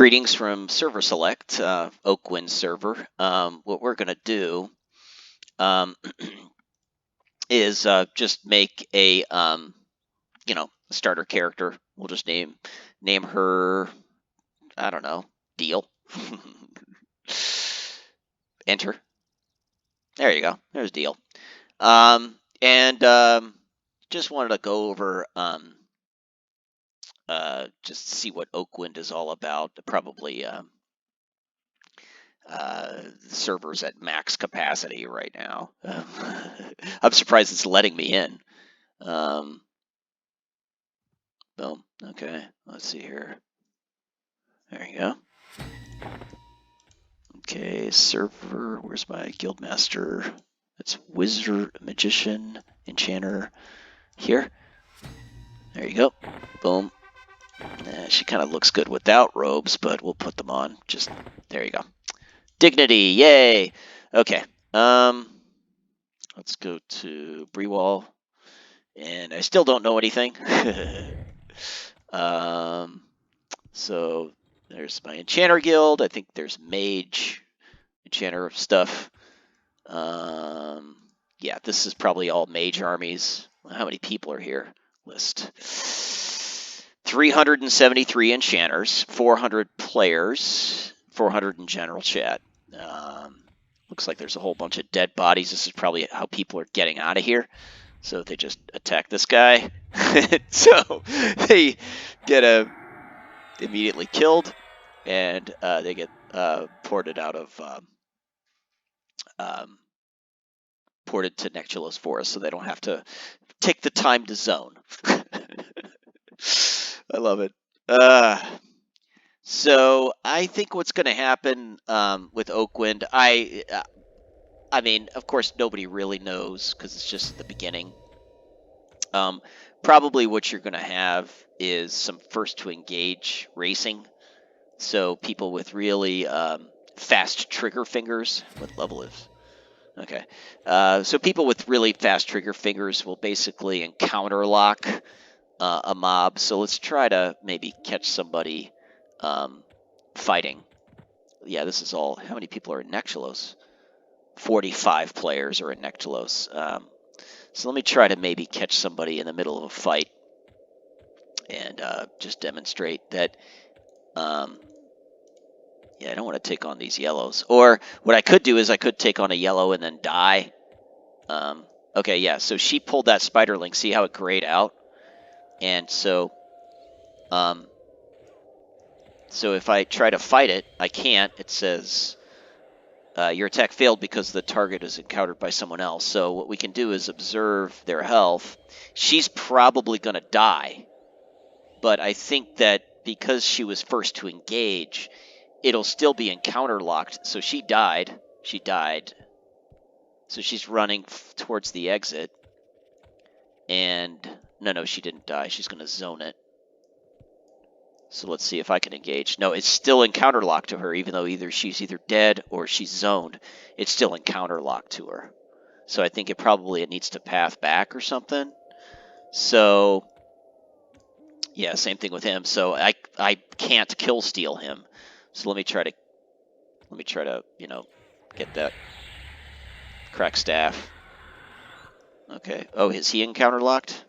Greetings from Server Select, Oakwynd server. What we're going to do is just make a starter character. We'll just name her, I don't know, Deal. Enter. There you go. There's Deal. Just wanted to go over just see what Oakwynd is all about. Probably servers at max capacity right now. I'm surprised it's letting me in. Boom. Okay, let's see here. There you go. Okay, server. Where's my guildmaster? It's wizard, magician, enchanter. Here. There you go. Boom. She kind of looks good without robes, but we'll put them on. Just there you go. Dignity, yay! Okay. Let's go to Brewall, and I still don't know anything. So there's my Enchanter Guild. I think there's Mage, Enchanter stuff. Yeah, this is probably all Mage armies. How many people are here? List. 373 enchanters, 400 players, 400 in general chat. Looks like there's a whole bunch of dead bodies. This is probably how people are getting out of here. So they just attack this guy. So they get immediately killed, and they get ported out of ported to Nectulos Forest, so they don't have to take the time to zone. I love it. So I think what's going to happen with Oakwynd, I mean, of course, nobody really knows because it's just the beginning. Probably what you're going to have is some first to engage racing. So people with really fast trigger fingers. What level is? Okay. So people with really fast trigger fingers will basically encounter lock a mob. So let's try to maybe catch somebody fighting. Yeah, this is all. How many people are in Nectulos? 45 players are in Nectulos. So let me try to maybe catch somebody in the middle of a fight and just demonstrate that. Yeah, I don't want to take on these yellows. Or what I could do is I could take on a yellow and then die. Okay, yeah, so she pulled that spiderling. See how it grayed out? And so if I try to fight it, I can't. It says your attack failed because the target is encountered by someone else. So what we can do is observe their health. She's probably going to die. But I think that because she was first to engage, it'll still be encounter locked. So she died. She died. So she's running towards the exit. And no, she didn't die. She's going to zone it. So let's see if I can engage. No, it's still encounter locked to her, even though she's either dead or she's zoned. It's still encounter locked to her. So I think it needs to path back or something. So yeah, same thing with him. So I can't kill steal him. So let me try to get that crack staff. Okay. Oh, is he encounter locked?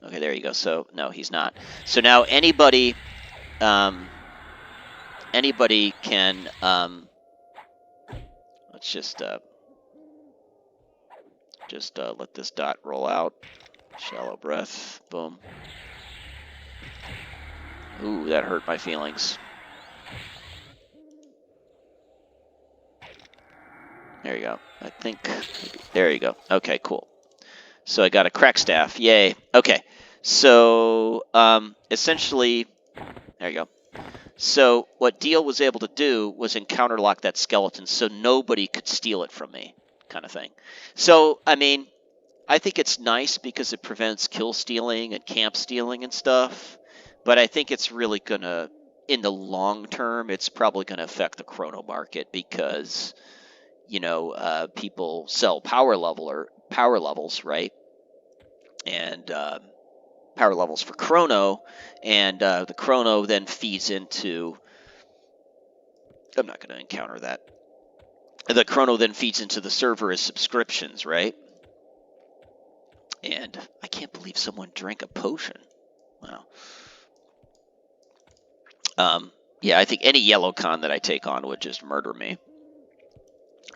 Okay, there you go. So no, he's not. So now anybody can let's just let this dot roll out. Shallow breath. Boom. Ooh, that hurt my feelings. There you go. I think there you go. Okay, cool. So I got a crack staff. Yay. Okay. So essentially, there you go. So what Deal was able to do was encounter lock that skeleton so nobody could steal it from me, kind of thing. So, I mean, I think it's nice because it prevents kill stealing and camp stealing and stuff. But I think it's really going to, in the long term, it's probably going to affect the chrono market because, people sell power levels, right? And power levels for chrono, and the chrono then feeds into I'm not going to encounter that. The chrono then feeds into the server as subscriptions, right? And I can't believe someone drank a potion. Wow. Yeah, I think any yellow con that I take on would just murder me.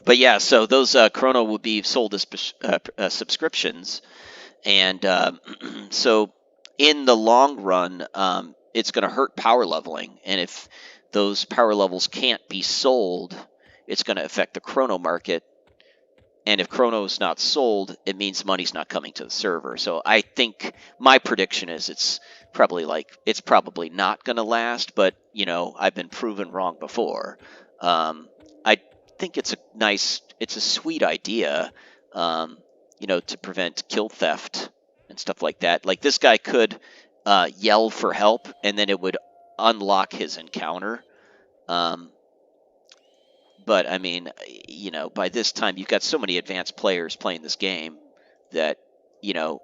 But yeah, so those chrono would be sold as subscriptions, and so in the long run, it's going to hurt power leveling, and if those power levels can't be sold, it's going to affect the chrono market. And if chrono is not sold, it means money's not coming to the server. So I think my prediction is it's probably not going to last. But I've been proven wrong before. I think it's a sweet idea. To prevent kill theft and stuff like that. Like this guy could yell for help, and then it would unlock his encounter. But I mean, by this time you've got so many advanced players playing this game that, so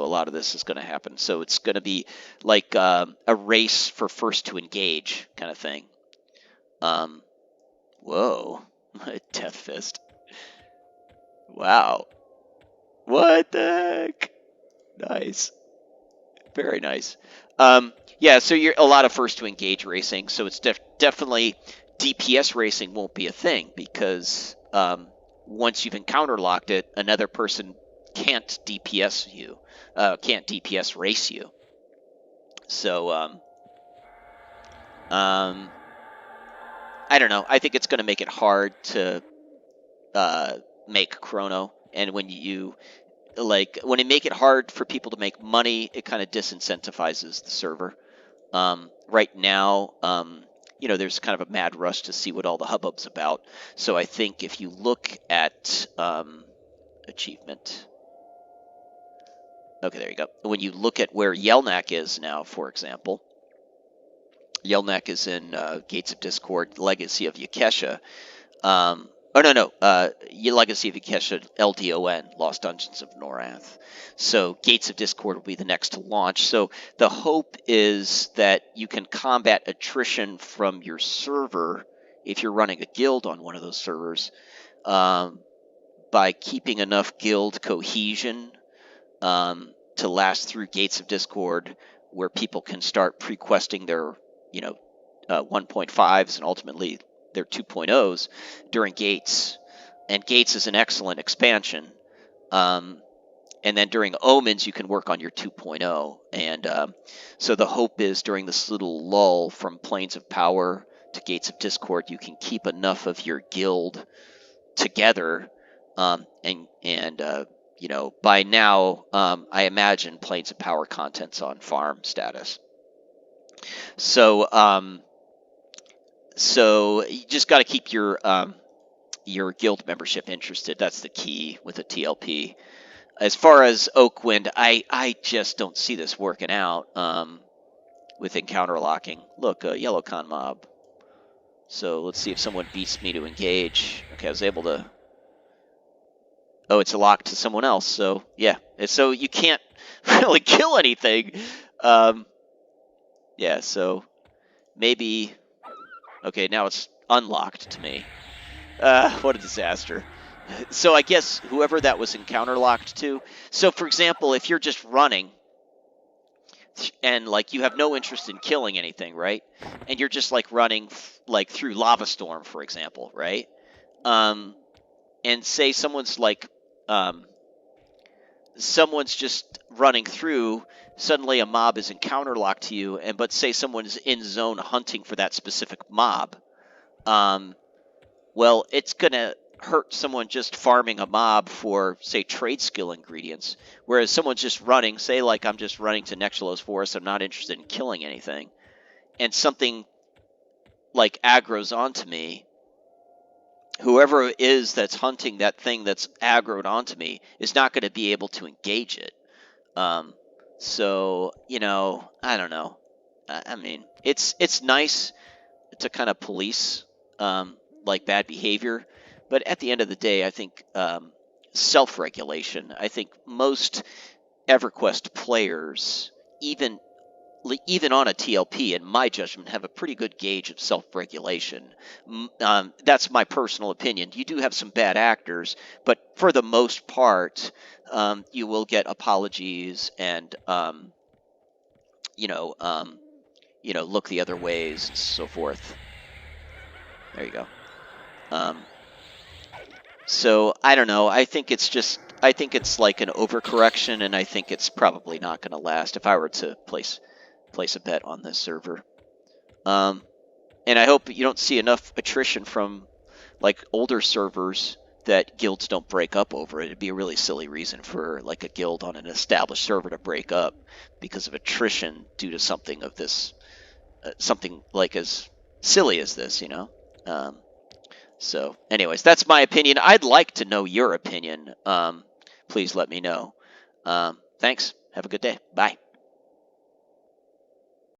a lot of this is going to happen. So it's going to be like a race for first to engage kind of thing. Whoa, Death Fist. Wow. What the heck? Nice. Very nice. So you're a lot of first to engage racing. So it's definitely DPS racing won't be a thing because once you've encounter locked it, another person can't DPS you, can't DPS race you. So I don't know. I think it's going to make it hard to make chrono, and when you make it hard for people to make money, it kind of disincentivizes the server. Right now, there's kind of a mad rush to see what all the hubbub's about. So I think if you look at achievement, okay, there you go. When you look at where Yelnak is now, for example, Yelnak is in Gates of Discord, Legacy of Yakesha. Legacy of Yakesha, LDON, Lost Dungeons of Norath. So Gates of Discord will be the next to launch. So the hope is that you can combat attrition from your server if you're running a guild on one of those servers by keeping enough guild cohesion to last through Gates of Discord, where people can start pre-questing their 1.5s and ultimately their 2.0s during Gates. And Gates is an excellent expansion. And then during Omens, you can work on your 2.0. And so the hope is during this little lull from Planes of Power to Gates of Discord, you can keep enough of your guild together. By now, I imagine Planes of Power content's on farm status. So you just got to keep your guild membership interested. That's the key with a TLP. As far as Oakwynd, I just don't see this working out with encounter locking. Look, a yellow con mob. So let's see if someone beats me to engage. Okay, I was able to... Oh, it's locked to someone else. So, yeah. So you can't really kill anything. So maybe... Okay, now it's unlocked to me. What a disaster. So I guess whoever that was encounter locked to. So for example, if you're just running and you have no interest in killing anything, right? And you're just running through Lava Storm, for example, right? And say someone's someone's just running through, suddenly a mob is encounter locked to you, but say someone's in zone hunting for that specific mob. Well, it's going to hurt someone just farming a mob for, say, trade skill ingredients, whereas someone's just running, say, I'm just running to Nexulos Forest, I'm not interested in killing anything, and something aggro's onto me, whoever it is that's hunting that thing that's aggroed onto me is not going to be able to engage it. So, I don't know. I mean, it's nice to kind of police bad behavior, but at the end of the day, I think self-regulation. I think most EverQuest players, even even on a TLP, in my judgment, have a pretty good gauge of self-regulation. That's my personal opinion. You do have some bad actors, but for the most part, you will get apologies and look the other ways and so forth. There you go. So I don't know. I think it's like an overcorrection, and I think it's probably not going to last if I were to place a bet on this server. And I hope you don't see enough attrition from like older servers that guilds don't break up over it. It'd be a really silly reason for like a guild on an established server to break up because of attrition due to something of this, something like as silly as this, So, anyways, that's my opinion. I'd like to know your opinion. Please let me know. Thanks. Have a good day. Bye.